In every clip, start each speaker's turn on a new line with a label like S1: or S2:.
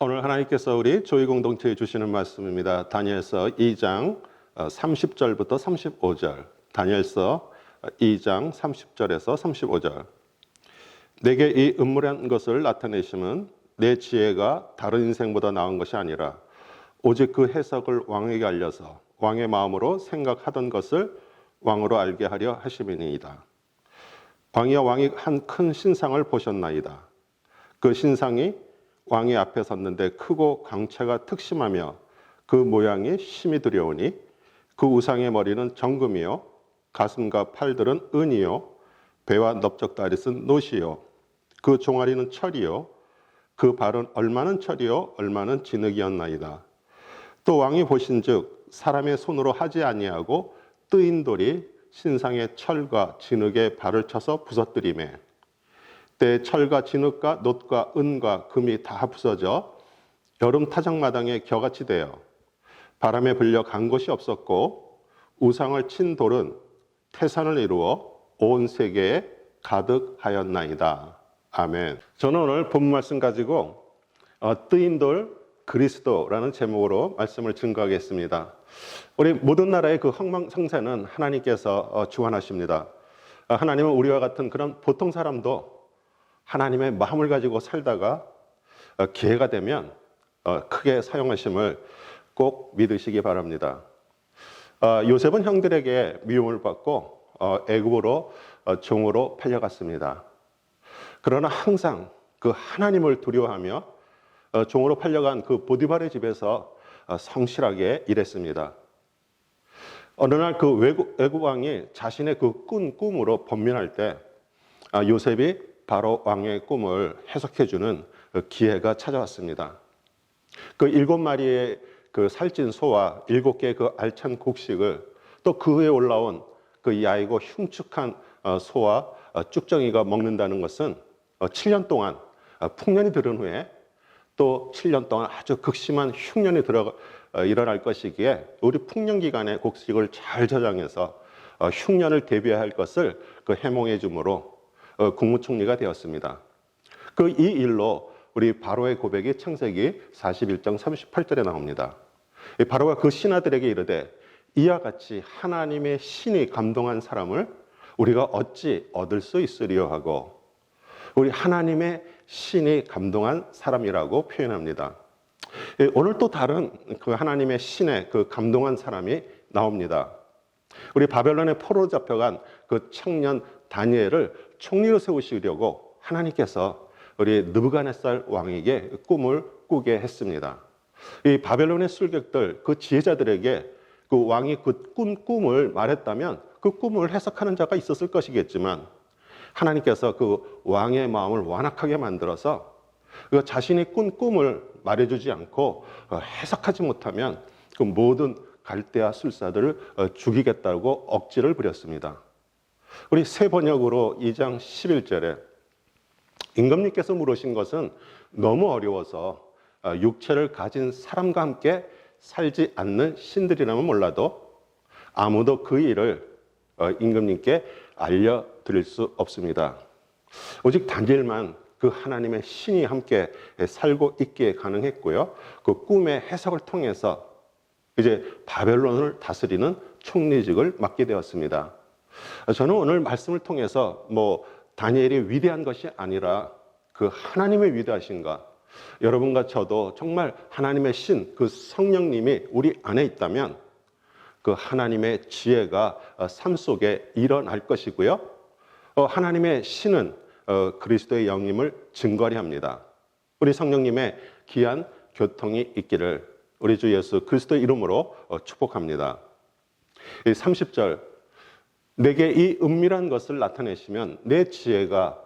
S1: 오늘 하나님께서 우리 조이 공동체에 주시는 말씀입니다. 다니엘서 2장 30절부터 35절. 다니엘서 2장 30절에서 35절. 내게 이 음모란 것을 나타내심은 내 지혜가 다른 인생보다 나은 것이 아니라 오직 그 해석을 왕에게 알려서 왕의 마음으로 생각하던 것을 왕으로 알게 하려 하심이니이다. 왕이여, 왕이 한 큰 신상을 보셨나이다. 그 신상이 왕의 앞에 섰는데 크고 광채가 특심하며 그 모양이 심히 두려우니 그 우상의 머리는 정금이요 가슴과 팔들은 은이요 배와 넓적다리는 노시요 그 종아리는 철이요 그 발은 얼마는 철이요 얼마는 진흙이었나이다. 또 왕이 보신즉 사람의 손으로 하지 아니하고 뜨인 돌이 신상의 철과 진흙에 발을 쳐서 부서뜨리매 때 철과 진흙과 놋과 은과 금이 다 부서져 여름 타작마당에 겨같이 되어 바람에 불려 간 곳이 없었고 우상을 친 돌은 태산을 이루어 온 세계에 가득하였나이다. 아멘. 저는 오늘 본문 말씀 가지고 뜨인 돌 그리스도라는 제목으로 말씀을 증거하겠습니다. 우리 모든 나라의 그 흥망성쇠는 하나님께서 주관하십니다. 하나님은 우리와 같은 그런 보통 사람도 하나님의 마음을 가지고 살다가 기회가 되면 크게 사용하심을 꼭 믿으시기 바랍니다. 요셉은 형들에게 미움을 받고 애굽으로 종으로 팔려갔습니다. 그러나 항상 그 하나님을 두려워하며 종으로 팔려간 그 보디발의 집에서 성실하게 일했습니다. 어느 날 그 애굽 왕이 자신의 그 꾼 꿈으로 번민할 때 요셉이 바로 왕의 꿈을 해석해주는 기회가 찾아왔습니다. 그 7마리의 그 살찐 소와 7개의 그 알찬 곡식을 또 그 위에 올라온 그 야이고 흉측한 소와 쭉정이가 먹는다는 것은 7년 동안 풍년이 들은 후에 또 7년 동안 아주 극심한 흉년이 일어날 것이기에 우리 풍년 기간에 곡식을 잘 저장해서 흉년을 대비할 것을 그 해몽해 주므로 국무총리가 되었습니다. 그 이 일로 우리 바로의 고백이 창세기 41장 38절에 나옵니다. 바로가 그 신하들에게 이르되 이와 같이 하나님의 신이 감동한 사람을 우리가 어찌 얻을 수 있으리요 하고 우리 하나님의 신이 감동한 사람이라고 표현합니다. 오늘 또 다른 그 하나님의 신의 그 감동한 사람이 나옵니다. 우리 바벨론의 포로로 잡혀간 그 청년 다니엘을 총리로 세우시려고 하나님께서 우리 느부갓네살 왕에게 꿈을 꾸게 했습니다. 이 바벨론의 술객들, 그 지혜자들에게 그 왕이 그 꾼 꿈을 말했다면 그 꿈을 해석하는 자가 있었을 것이겠지만 하나님께서 그 왕의 마음을 완악하게 만들어서 그 자신이 꾼 꿈을 말해주지 않고 해석하지 못하면 그 모든 갈대아 술사들을 죽이겠다고 억지를 부렸습니다. 우리 새 번역으로 2장 11절에 임금님께서 물으신 것은 너무 어려워서 육체를 가진 사람과 함께 살지 않는 신들이라면 몰라도 아무도 그 일을 임금님께 알려드릴 수 없습니다. 오직 다니엘만 그 하나님의 신이 함께 살고 있기에 가능했고요. 그 꿈의 해석을 통해서 이제 바벨론을 다스리는 총리직을 맡게 되었습니다. 저는 오늘 말씀을 통해서 다니엘이 위대한 것이 아니라 그 하나님의 위대하신가, 여러분과 저도 정말 하나님의 신, 그 성령님이 우리 안에 있다면 그 하나님의 지혜가 삶 속에 일어날 것이고요. 하나님의 신은 그리스도의 영임을 증거리 합니다. 우리 성령님의 귀한 교통이 있기를 우리 주 예수 그리스도의 이름으로 축복합니다. 30절 내게 이 은밀한 것을 나타내시면 내 지혜가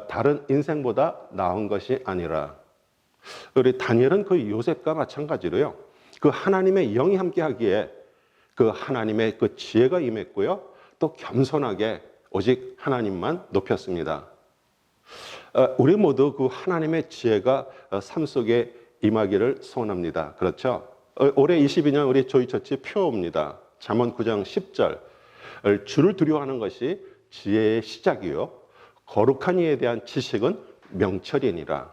S1: 다른 인생보다 나은 것이 아니라 우리 다니엘은 그 요셉과 마찬가지로요. 그 하나님의 영이 함께하기에 그 하나님의 그 지혜가 임했고요. 또 겸손하게 오직 하나님만 높였습니다. 우리 모두 그 하나님의 지혜가 삶 속에 임하기를 소원합니다. 그렇죠? 올해 22년 우리 조이처치 표입니다. 잠언 9장 10절 주를 두려워하는 것이 지혜의 시작이요 거룩한 이에 대한 지식은 명철이니라.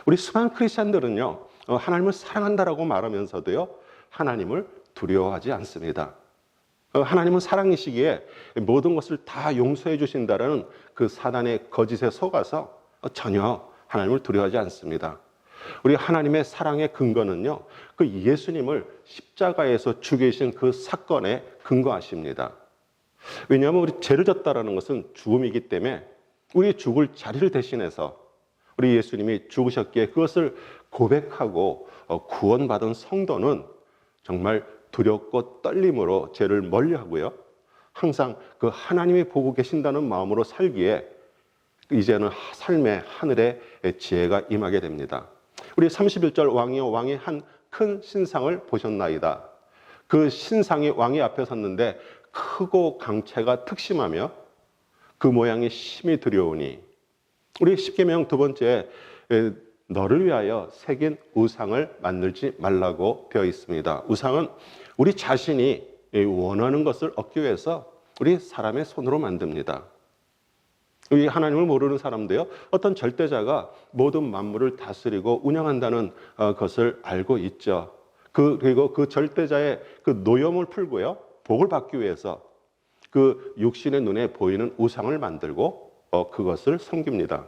S1: 우리 수많은 크리스찬들은요 하나님을 사랑한다라고 말하면서도요, 하나님을 두려워하지 않습니다. 하나님은 사랑이시기에 모든 것을 다 용서해 주신다라는 그 사단의 거짓에 속아서 전혀 하나님을 두려워하지 않습니다. 우리 하나님의 사랑의 근거는요, 그 예수님을 십자가에서 죽이신 그 사건에 근거하십니다. 왜냐하면 우리 죄를 졌다라는 것은 죽음이기 때문에 우리 죽을 자리를 대신해서 우리 예수님이 죽으셨기에 그것을 고백하고 구원받은 성도는 정말 두렵고 떨림으로 죄를 멀리하고요, 항상 그 하나님이 보고 계신다는 마음으로 살기에 이제는 삶의 하늘의 지혜가 임하게 됩니다. 우리 31절 왕이여 왕이 한 큰 신상을 보셨나이다. 그 신상이 왕이 앞에 섰는데 크고 강체가 특심하며 그 모양이 심히 두려우니, 우리 십계명 두 번째, 너를 위하여 새긴 우상을 만들지 말라고 되어 있습니다. 우상은 우리 자신이 원하는 것을 얻기 위해서 우리 사람의 손으로 만듭니다. 우리 하나님을 모르는 사람도요, 어떤 절대자가 모든 만물을 다스리고 운영한다는 것을 알고 있죠. 그리고 그 절대자의 그 노염을 풀고요, 복을 받기 위해서 그 육신의 눈에 보이는 우상을 만들고 그것을 섬깁니다.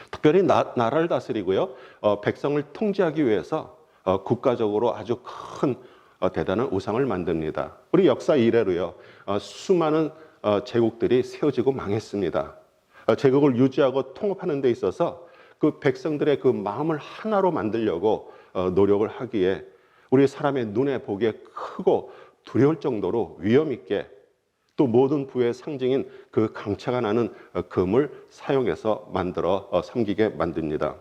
S1: 특별히 나라를 다스리고요, 백성을 통제하기 위해서 국가적으로 아주 큰 대단한 우상을 만듭니다. 우리 역사 이래로요, 수많은 제국들이 세워지고 망했습니다. 제국을 유지하고 통합하는 데 있어서 그 백성들의 그 마음을 하나로 만들려고 노력을 하기에 우리 사람의 눈에 보기에 크고 두려울 정도로 위험 있게, 또 모든 부의 상징인 그 강체가 나는 금을 사용해서 만들어 섬기게 만듭니다.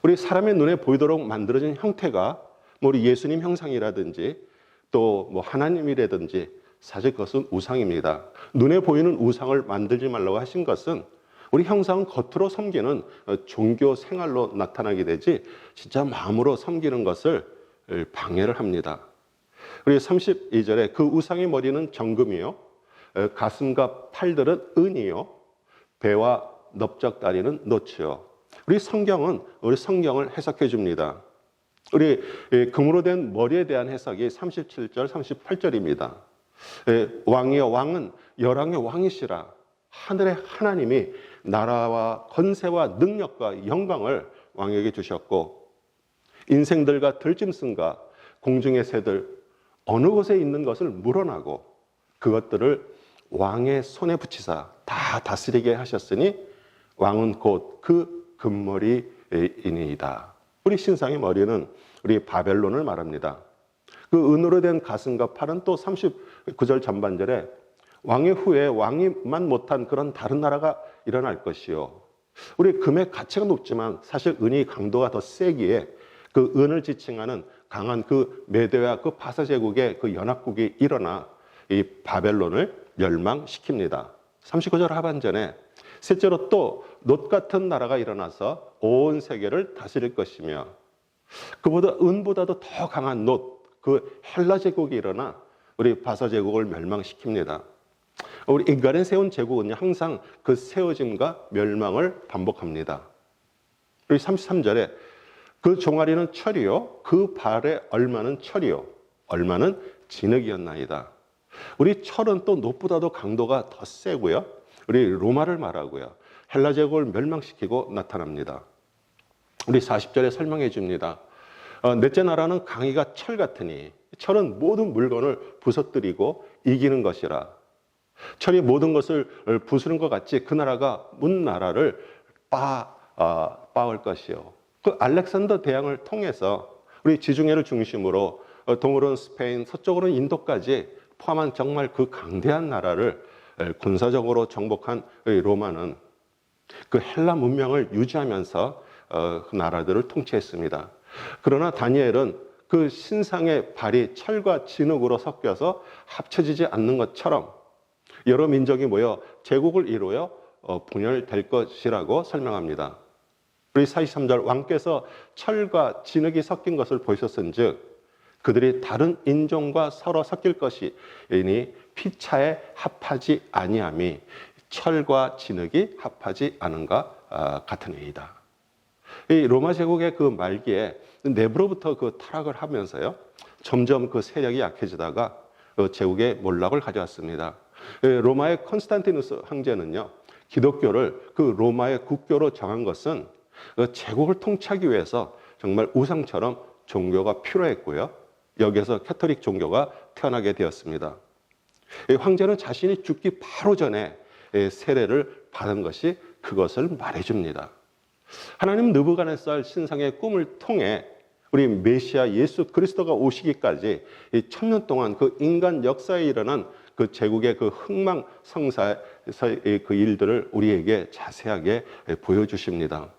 S1: 우리 사람의 눈에 보이도록 만들어진 형태가 우리 예수님 형상이라든지 또 하나님이라든지 사실 그것은 우상입니다. 눈에 보이는 우상을 만들지 말라고 하신 것은 우리 형상은 겉으로 섬기는 종교 생활로 나타나게 되지 진짜 마음으로 섬기는 것을 방해를 합니다. 우리 32절에 그 우상의 머리는 정금이요, 가슴과 팔들은 은이요, 배와 넓적다리는 노치요. 우리 성경을 해석해 줍니다. 우리 금으로 된 머리에 대한 해석이 37절, 38절입니다. 왕이여 왕은 열왕의 왕이시라. 하늘의 하나님이 나라와 권세와 능력과 영광을 왕에게 주셨고, 인생들과 들짐승과 공중의 새들 어느 곳에 있는 것을 물어나고 그것들을 왕의 손에 붙이사 다 다스리게 하셨으니 왕은 곧 그 금머리이니이다. 우리 신상의 머리는 우리 바벨론을 말합니다. 그 은으로 된 가슴과 팔은 또 39절 전반절에 왕의 후에 왕이만 못한 그런 다른 나라가 일어날 것이요. 우리 금의 가치가 높지만 사실 은이 강도가 더 세기에 그 은을 지칭하는 강한 그 메대와 그 바사 제국의 그 연합국이 일어나 이 바벨론을 멸망시킵니다. 39절 하반전에 셋째로 또 놋 같은 나라가 일어나서 온 세계를 다스릴 것이며, 그보다 은보다도 더 강한 놋, 그 헬라 제국이 일어나 우리 바사 제국을 멸망시킵니다. 우리 인간의 세운 제국은 항상 그 세워짐과 멸망을 반복합니다. 우리 33절에 그 종아리는 철이요, 그 발에 얼마는 철이요, 얼마는 진흙이었나이다. 우리 철은 또 놋보다도 강도가 더 세고요, 우리 로마를 말하고요, 헬라 제국을 멸망시키고 나타납니다. 우리 40절에 설명해 줍니다. 넷째 나라는 강이가 철 같으니, 철은 모든 물건을 부서뜨리고 이기는 것이라. 철이 모든 것을 부수는 것 같이 그 나라가 문 나라를 빻을 것이요. 그 알렉산더 대왕을 통해서 우리 지중해를 중심으로 동으로는 스페인, 서쪽으로는 인도까지 포함한 정말 그 강대한 나라를 군사적으로 정복한 로마는 그 헬라 문명을 유지하면서 그 나라들을 통치했습니다. 그러나 다니엘은 그 신상의 발이 철과 진흙으로 섞여서 합쳐지지 않는 것처럼 여러 민족이 모여 제국을 이루어 분열될 것이라고 설명합니다. 우리 43절 왕께서 철과 진흙이 섞인 것을 보셨은즉 그들이 다른 인종과 서로 섞일 것이니 피차에 합하지 아니함이 철과 진흙이 합하지 않은가 같으니이다. 이 로마 제국의 그 말기에 내부로부터 그 타락을 하면서요, 점점 그 세력이 약해지다가 제국의 몰락을 가져왔습니다. 로마의 콘스탄티누스 황제는요, 기독교를 그 로마의 국교로 정한 것은 제국을 통치하기 위해서 정말 우상처럼 종교가 필요했고요. 여기에서 캐토릭 종교가 태어나게 되었습니다. 황제는 자신이 죽기 바로 전에 세례를 받은 것이 그것을 말해줍니다. 하나님 느부갓네살 신상의 꿈을 통해 우리 메시아 예수 그리스도가 오시기까지 이 1000년 동안 그 인간 역사에 일어난 그 제국의 그 흥망성쇠의 그 일들을 우리에게 자세하게 보여주십니다.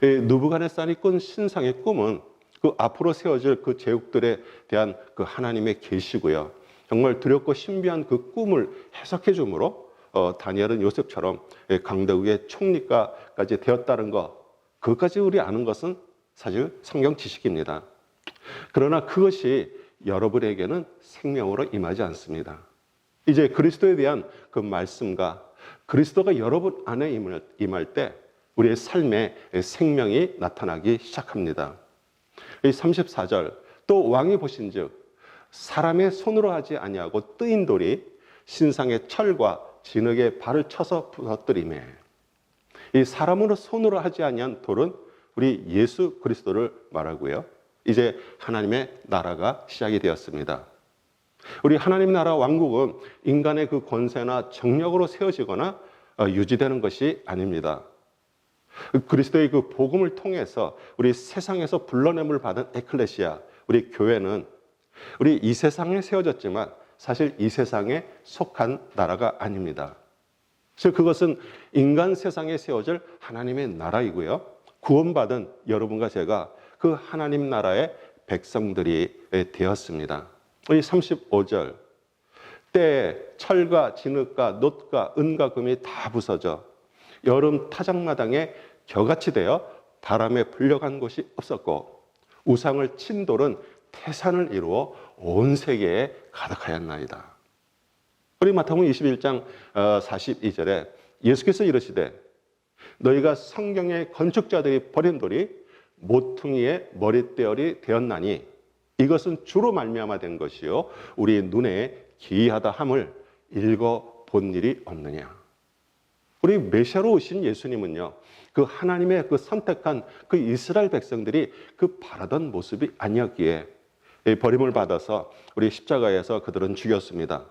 S1: 느부갓네살이 꾼 신상의 꿈은 그 앞으로 세워질 그 제국들에 대한 그 하나님의 계시고요. 정말 두렵고 신비한 그 꿈을 해석해 주므로 다니엘은 요셉처럼 강대국의 총리가까지 되었다는 것, 그것까지 우리 아는 것은 사실 성경 지식입니다. 그러나 그것이 여러분에게는 생명으로 임하지 않습니다. 이제 그리스도에 대한 그 말씀과 그리스도가 여러분 안에 임할 때 우리의 삶에 생명이 나타나기 시작합니다. 이 34절, 또 왕이 보신즉 사람의 손으로 하지 아니하고 뜨인 돌이 신상의 철과 진흙에 발을 쳐서 부서뜨리매. 이 사람으로 손으로 하지 아니한 돌은 우리 예수 그리스도를 말하고요. 이제 하나님의 나라가 시작이 되었습니다. 우리 하나님 나라 왕국은 인간의 그 권세나 정력으로 세워지거나 유지되는 것이 아닙니다. 그리스도의 그 복음을 통해서 우리 세상에서 불러냄을 받은 에클레시아, 우리 교회는 우리 이 세상에 세워졌지만 사실 이 세상에 속한 나라가 아닙니다. 그래서 그것은 인간 세상에 세워질 하나님의 나라이고요. 구원받은 여러분과 제가 그 하나님 나라의 백성들이 되었습니다. 이 35절, 때에 철과 진흙과 놋과 은과 금이 다 부서져 여름 타작마당에 겨같이 되어 바람에 불려간 곳이 없었고 우상을 친 돌은 태산을 이루어 온 세계에 가득하였나이다. 우리 마태복음 21장 42절에 예수께서 이르시되 너희가 성경의 건축자들이 버린 돌이 모퉁이의 머릿대열이 되었나니 이것은 주로 말미암아 된 것이요 우리 눈에 기이하다 함을 읽어본 일이 없느냐. 우리 메시아로 오신 예수님은요, 그 하나님의 그 선택한 그 이스라엘 백성들이 그 바라던 모습이 아니었기에 버림을 받아서 우리 십자가에서 그들은 죽였습니다.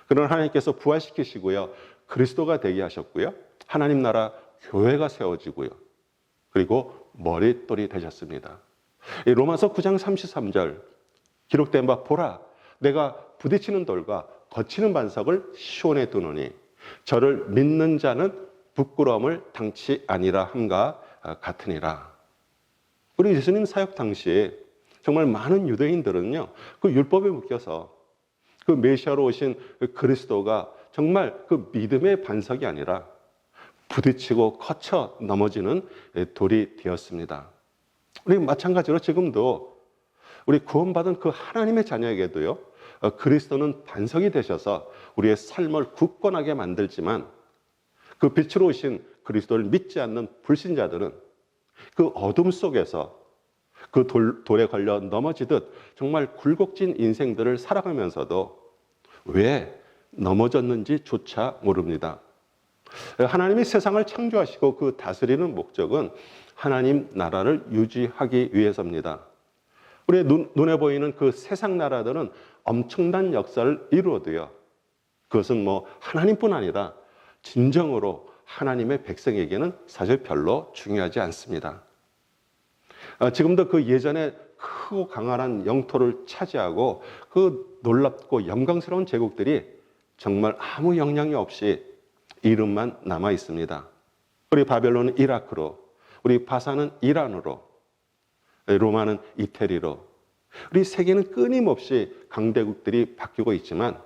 S1: 그러나 하나님께서 부활시키시고요, 그리스도가 되게 하셨고요, 하나님 나라 교회가 세워지고요, 그리고 머릿돌이 되셨습니다. 로마서 9장 33절 기록된 바 보라 내가 부딪히는 돌과 거치는 반석을 시온에 두노니 저를 믿는 자는 부끄러움을 당치 아니라 함과 같으니라. 우리 예수님 사역 당시에 정말 많은 유대인들은요, 그 율법에 묶여서 그 메시아로 오신 그리스도가 정말 그 믿음의 반석이 아니라 부딪히고 거쳐 넘어지는 돌이 되었습니다. 우리 마찬가지로 지금도 우리 구원받은 그 하나님의 자녀에게도요, 그리스도는 반석이 되셔서 우리의 삶을 굳건하게 만들지만 그 빛으로 오신 그리스도를 믿지 않는 불신자들은 그 어둠 속에서 그 돌에 걸려 넘어지듯 정말 굴곡진 인생들을 살아가면서도 왜 넘어졌는지조차 모릅니다. 하나님이 세상을 창조하시고 그 다스리는 목적은 하나님 나라를 유지하기 위해서입니다. 우리의 눈에 보이는 그 세상 나라들은 엄청난 역사를 이루어도요, 그것은 뭐 하나님뿐 아니라 진정으로 하나님의 백성에게는 사실 별로 중요하지 않습니다. 지금도 그 예전에 크고 강한 영토를 차지하고 그 놀랍고 영광스러운 제국들이 정말 아무 영향이 없이 이름만 남아 있습니다. 우리 바벨론은 이라크로, 우리 바사는 이란으로, 로마는 이태리로, 우리 세계는 끊임없이 강대국들이 바뀌고 있지만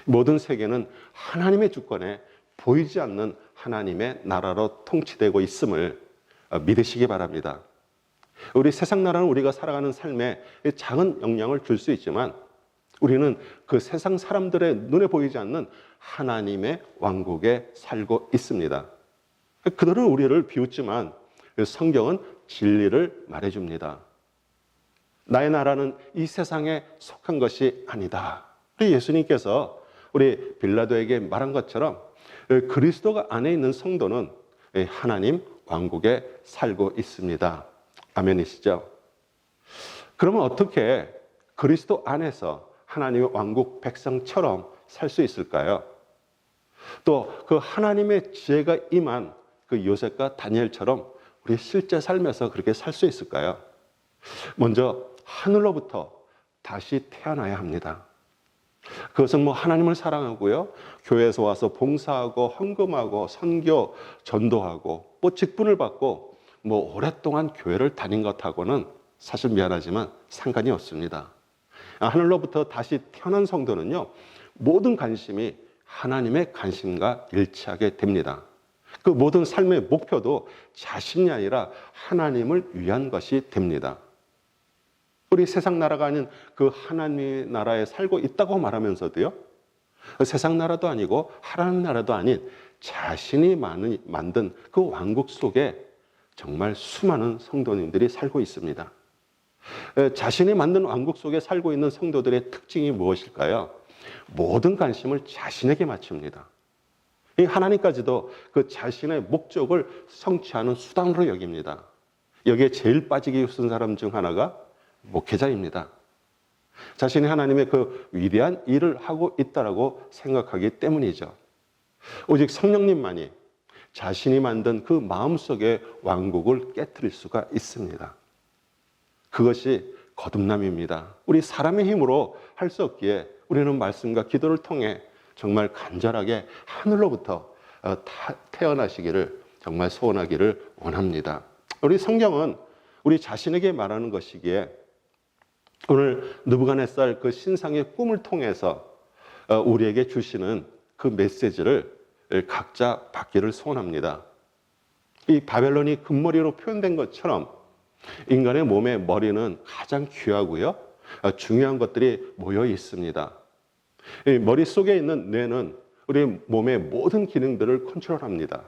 S1: 모든 세계는 하나님의 주권에 보이지 않는 하나님의 나라로 통치되고 있음을 믿으시기 바랍니다. 우리 세상 나라는 우리가 살아가는 삶에 작은 영향을 줄 수 있지만 우리는 그 세상 사람들의 눈에 보이지 않는 하나님의 왕국에 살고 있습니다. 그들은 우리를 비웃지만 그래서 성경은 진리를 말해줍니다. 나의 나라는 이 세상에 속한 것이 아니다. 우리 예수님께서 우리 빌라도에게 말한 것처럼 그리스도가 안에 있는 성도는 하나님 왕국에 살고 있습니다. 아멘이시죠? 그러면 어떻게 그리스도 안에서 하나님의 왕국 백성처럼 살 수 있을까요? 또 그 하나님의 지혜가 임한 그 요셉과 다니엘처럼 우리 실제 삶에서 그렇게 살 수 있을까요? 먼저 하늘로부터 다시 태어나야 합니다. 그것은 하나님을 사랑하고요, 교회에서 와서 봉사하고 헌금하고 선교, 전도하고 직분을 받고 오랫동안 교회를 다닌 것하고는 사실 미안하지만 상관이 없습니다. 하늘로부터 다시 태어난 성도는요, 모든 관심이 하나님의 관심과 일치하게 됩니다. 그 모든 삶의 목표도 자신이 아니라 하나님을 위한 것이 됩니다. 우리 세상 나라가 아닌 그 하나님의 나라에 살고 있다고 말하면서도요, 세상 나라도 아니고 하나님 나라도 아닌 자신이 만든 그 왕국 속에 정말 수많은 성도님들이 살고 있습니다. 자신이 만든 왕국 속에 살고 있는 성도들의 특징이 무엇일까요? 모든 관심을 자신에게 맞춥니다. 이 하나님까지도 그 자신의 목적을 성취하는 수단으로 여깁니다. 여기에 제일 빠지기 쉬운 사람 중 하나가 목회자입니다. 자신이 하나님의 그 위대한 일을 하고 있다라고 생각하기 때문이죠. 오직 성령님만이 자신이 만든 그 마음속의 왕국을 깨트릴 수가 있습니다. 그것이 거듭남입니다. 우리 사람의 힘으로 할 수 없기에 우리는 말씀과 기도를 통해 정말 간절하게 하늘로부터 태어나시기를 정말 소원하기를 원합니다. 우리 성경은 우리 자신에게 말하는 것이기에 오늘 느부갓네살 그 신상의 꿈을 통해서 우리에게 주시는 그 메시지를 각자 받기를 소원합니다. 이 바벨론이 금머리로 표현된 것처럼 인간의 몸의 머리는 가장 귀하고요, 중요한 것들이 모여 있습니다. 이 머릿속에 있는 뇌는 우리 몸의 모든 기능들을 컨트롤합니다.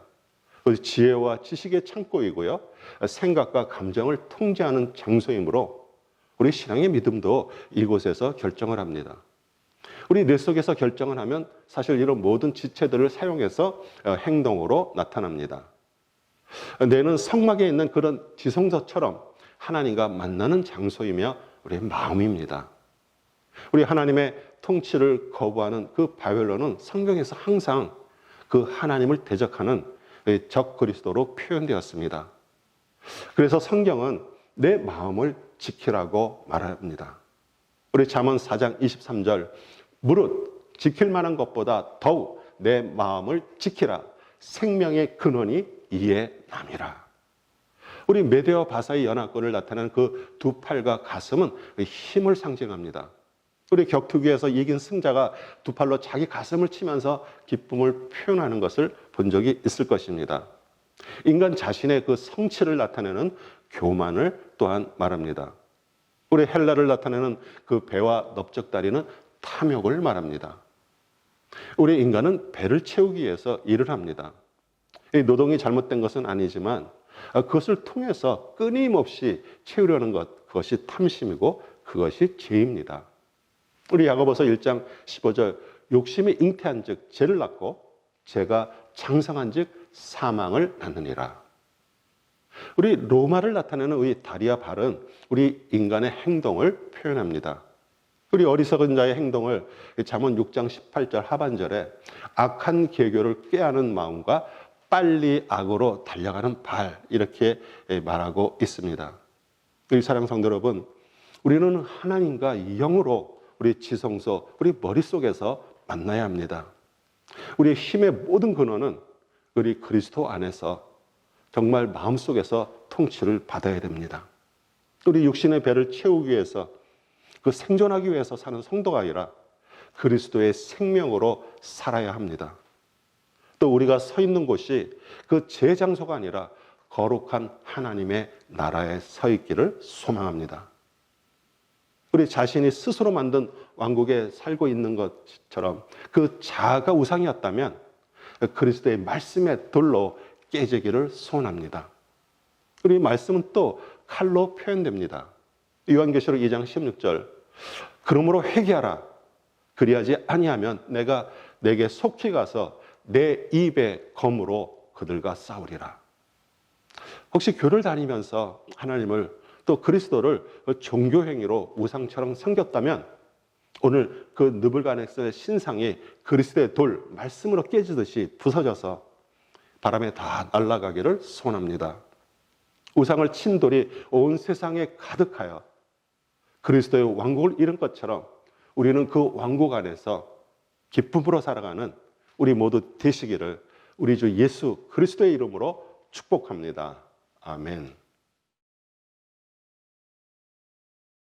S1: 지혜와 지식의 창고이고요, 생각과 감정을 통제하는 장소이므로 우리 신앙의 믿음도 이곳에서 결정을 합니다. 우리 뇌 속에서 결정을 하면 사실 이런 모든 지체들을 사용해서 행동으로 나타납니다. 뇌는 성막에 있는 그런 지성소처럼 하나님과 만나는 장소이며 우리의 마음입니다. 우리 하나님의 통치를 거부하는 그 바벨론은 성경에서 항상 그 하나님을 대적하는 적 그리스도로 표현되었습니다. 그래서 성경은 내 마음을 지키라고 말합니다. 우리 잠언 4장 23절, 무릇 지킬 만한 것보다 더욱 내 마음을 지키라. 생명의 근원이 이에 남이라. 우리 메대와 바사의 연합군을 나타내는 그 두 팔과 가슴은 힘을 상징합니다. 우리 격투기에서 이긴 승자가 두 팔로 자기 가슴을 치면서 기쁨을 표현하는 것을 본 적이 있을 것입니다. 인간 자신의 그 성취를 나타내는 교만을 또한 말합니다. 우리 헬라를 나타내는 그 배와 넓적다리는 탐욕을 말합니다. 우리 인간은 배를 채우기 위해서 일을 합니다. 이 노동이 잘못된 것은 아니지만 그것을 통해서 끊임없이 채우려는 것, 그것이 탐심이고 그것이 죄입니다. 우리 야고보서 1장 15절, 욕심이 잉태한 즉 죄를 낳고 죄가 장성한 즉 사망을 낳느니라. 우리 로마를 나타내는 우리 다리와 발은 우리 인간의 행동을 표현합니다. 우리 어리석은 자의 행동을 잠언 6장 18절 하반절에 악한 계교를 꾀하는 마음과 빨리 악으로 달려가는 발, 이렇게 말하고 있습니다. 우리 사랑 성도 여러분, 우리는 하나님과 영으로 우리 지성소, 우리 머릿속에서 만나야 합니다. 우리의 힘의 모든 근원은 우리 그리스도 안에서 정말 마음속에서 통치를 받아야 됩니다. 우리 육신의 배를 채우기 위해서, 그 생존하기 위해서 사는 성도가 아니라 그리스도의 생명으로 살아야 합니다. 또 우리가 서 있는 곳이 그 제 장소가 아니라 거룩한 하나님의 나라에 서 있기를 소망합니다. 우리 자신이 스스로 만든 왕국에 살고 있는 것처럼 그 자아가 우상이었다면 그리스도의 말씀의 돌로 깨지기를 소원합니다. 우리 말씀은 또 칼로 표현됩니다. 요한계시록 2장 16절. 그러므로 회개하라. 그리하지 아니하면 내가 내게 속히 가서 내 입의 검으로 그들과 싸우리라. 혹시 교를 다니면서 하나님을 또 그리스도를 종교 행위로 우상처럼 섬겼다면 오늘 그 느부갓네살의 신상이 그리스도의 돌, 말씀으로 깨지듯이 부서져서 바람에 다 날아가기를 소원합니다. 우상을 친 돌이 온 세상에 가득하여 그리스도의 왕국을 이룬 것처럼 우리는 그 왕국 안에서 기쁨으로 살아가는 우리 모두 되시기를 우리 주 예수 그리스도의 이름으로 축복합니다. 아멘.